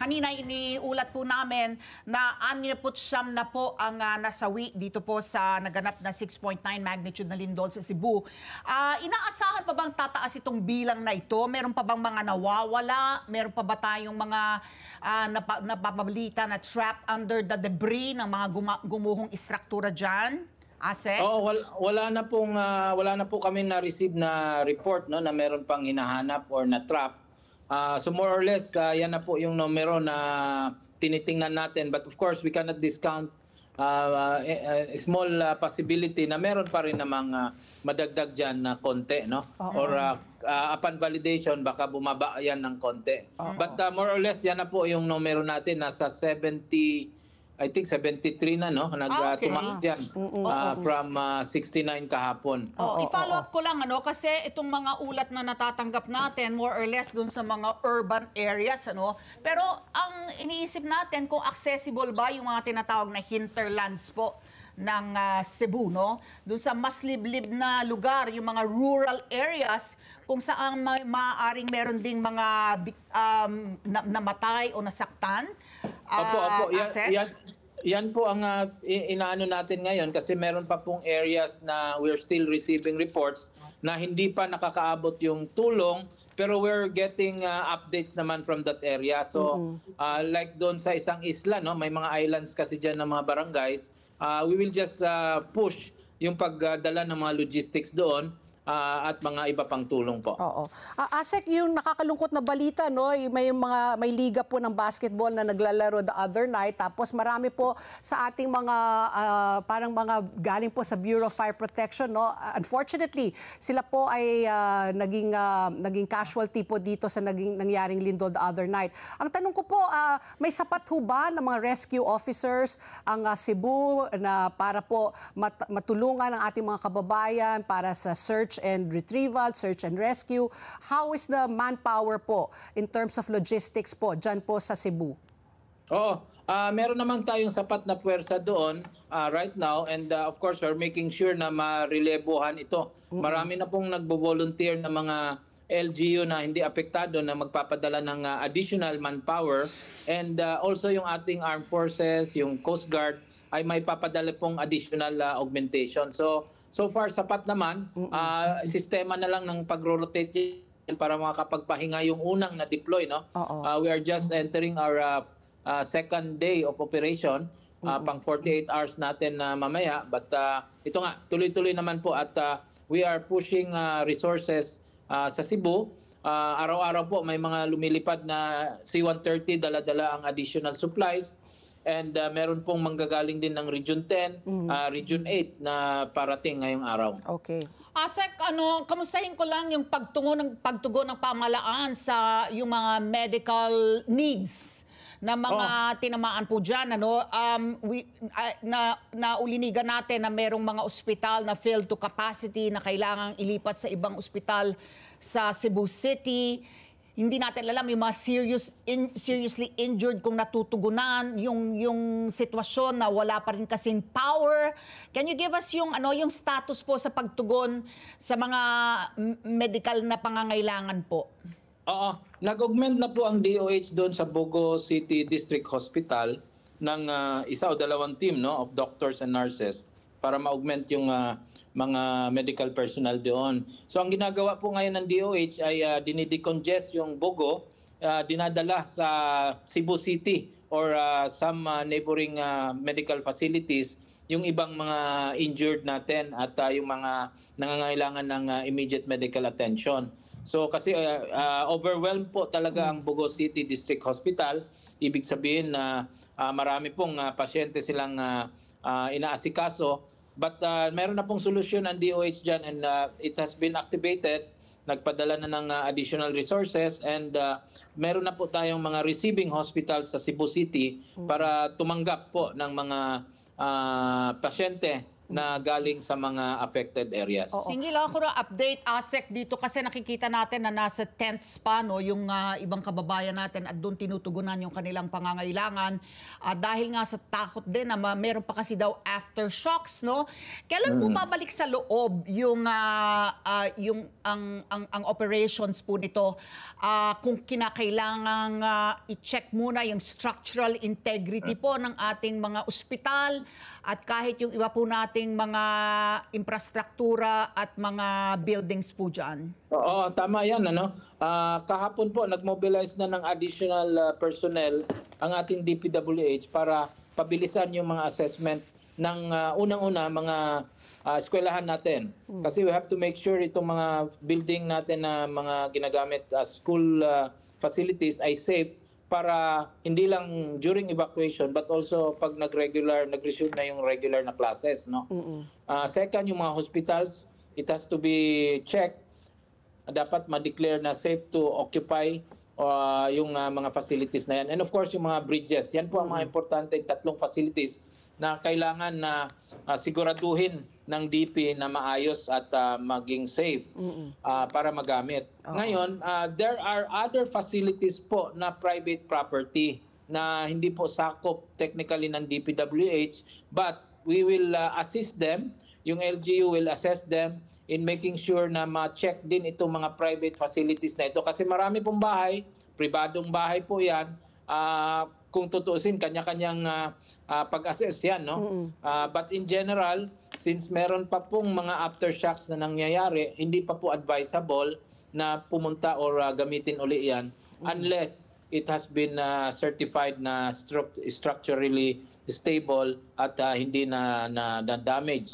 Kanina iniulat po namin na 69 na po ang nasawi dito po sa naganap na 6.9 magnitude na lindol sa Cebu. Inaasahan pa bang tataas itong bilang na ito? Meron pa bang mga nawawala? Meron pa ba tayong mga napabalita na trapped under the debris ng mga gumuhong istruktura dyan? Ase? Oo, wala na po kami na-receive na report, no, na meron pang hinahanap or na trap. So more or less, yan na po yung numero na tinitingnan natin. But of course, we cannot discount a small possibility na meron pa rin namang madagdag dyan na konti, no? Or upon validation, baka bumaba yan ng konti. But more or less, yan na po yung numero natin. Nasa 70, I think 73 na, no? Tumaas yan from 69 kahapon. I-follow up ko lang, kasi itong mga ulat na natatanggap natin, more or less dun sa mga urban areas, Pero ang iniisip natin kung accessible ba yung mga tinatawag na hinterlands po ng Cebu, no? Doon sa mas liblib na lugar, yung mga rural areas, kung saan maaaring meron ding mga namatay o nasaktan. Opo. Yan po ang inaano natin ngayon kasi meron pa pong areas na we're still receiving reports na hindi pa nakakaabot yung tulong, pero we're getting updates naman from that area. So like doon sa isang isla, no, may mga islands kasi dyan ng mga barangays, we will just push yung pagdala ng mga logistics doon at mga iba pang tulong po. Asek, yung nakakalungkot na balita, no, may liga po ng basketball na naglalaro the other night, tapos marami po sa ating mga parang mga galing po sa Bureau of Fire Protection, no. Unfortunately, sila po ay naging casualty po dito sa nangyaring lindol the other night. Ang tanong ko po, may sapat ho ba ng mga rescue officers ang Cebu na para po matulungan ang ating mga kababayan para sa search and retrieval, search and rescue? How is the manpower po in terms of logistics po dyan po sa Cebu? Meron naman tayong sapat na puwersa doon right now, and of course we're making sure na marelebohan ito. Marami na pong nagbo-volunteer na mga LGU na hindi apektado na magpapadala ng additional manpower, and also yung ating armed forces, yung Coast Guard ay may papadala pong additional augmentation. So far, sapat naman. Sistema na lang ng pag-rotate para makakapagpahinga yung unang na-deploy, no? We are just entering our second day of operation, pang 48 hours natin mamaya. But ito nga, tuloy-tuloy naman po at we are pushing resources sa Cebu. Araw-araw po may mga lumilipad na C-130, dala-dala ang additional supplies. And meron pong manggagaling din ng Region 10, Region 8 na parating ngayong araw. Okay. Asek, kamustahin ko lang yung pagtugon ng pamahalaan sa yung mga medical needs na mga tinamaan po dyan. Naulinigan natin na merong mga ospital na filled to capacity na kailangang ilipat sa ibang ospital sa Cebu City. Hindi natin alam yung mga seriously injured kung natutugunan, yung sitwasyon na wala pa rin kasing power. Can you give us yung status po sa pagtugon sa mga medical na pangangailangan po? Nag-augment na po ang DOH doon sa Bogo City District Hospital ng isa o dalawang team, no, of doctors and nurses para ma-augment yung mga medical personnel doon. So ang ginagawa po ngayon ng DOH ay dinidecongest yung Bogo, dinadala sa Cebu City or some neighboring medical facilities yung ibang mga injured natin at yung mga nangangailangan ng immediate medical attention. So kasi overwhelmed po talaga ang Bogo City District Hospital. Ibig sabihin na marami pong pasyente silang inaasikaso. But meron na pong solusyon ang DOH dyan, and it has been activated. Nagpadala na ng additional resources, and meron na po tayong mga receiving hospitals sa Cebu City para tumanggap po ng mga pasyente na galing sa mga affected areas. Hingi lang ako ng update, ASEC, dito kasi nakikita natin na nasa tents pa yung ibang kababayan natin at doon tinutugunan yung kanilang pangangailangan. Dahil nga sa takot din na meron pa kasi daw aftershocks, no? Kailan po babalik sa loob yung ang operations po nito? Kung kinakailangang i-check muna yung structural integrity po ng ating mga ospital at kahit yung iba po nating mga infrastruktura at mga buildings po dyan. Oo, tama yan. Kahapon po, nag-mobilize na ng additional personnel ang ating DPWH para pabilisan yung mga assessment ng unang-una mga eskwelahan natin. Kasi we have to make sure itong mga building natin na mga ginagamit as school facilities ay safe para hindi lang during evacuation but also pag nag-resume na yung regular na classes, no? Second, yung mga hospitals, it has to be checked. Dapat ma-declare na safe to occupy yung mga facilities na yan. And of course, yung mga bridges. Yan po ang mga importante tatlong facilities na kailangan na siguraduhin ng DP na maayos at maging safe para magamit. Ngayon, there are other facilities po na private property na hindi po sakop technically ng DPWH, but we will assist them. Yung LGU will assess them in making sure na ma-check din itong mga private facilities na ito. Kasi marami pong bahay, pribadong bahay po yan, kung tutuusin, kanya-kanyang pag-assess yan, no? But in general, since meron pa pong mga aftershocks na nangyayari, hindi pa po advisable na pumunta or gamitin uli yan unless it has been certified na structurally stable at hindi na damage.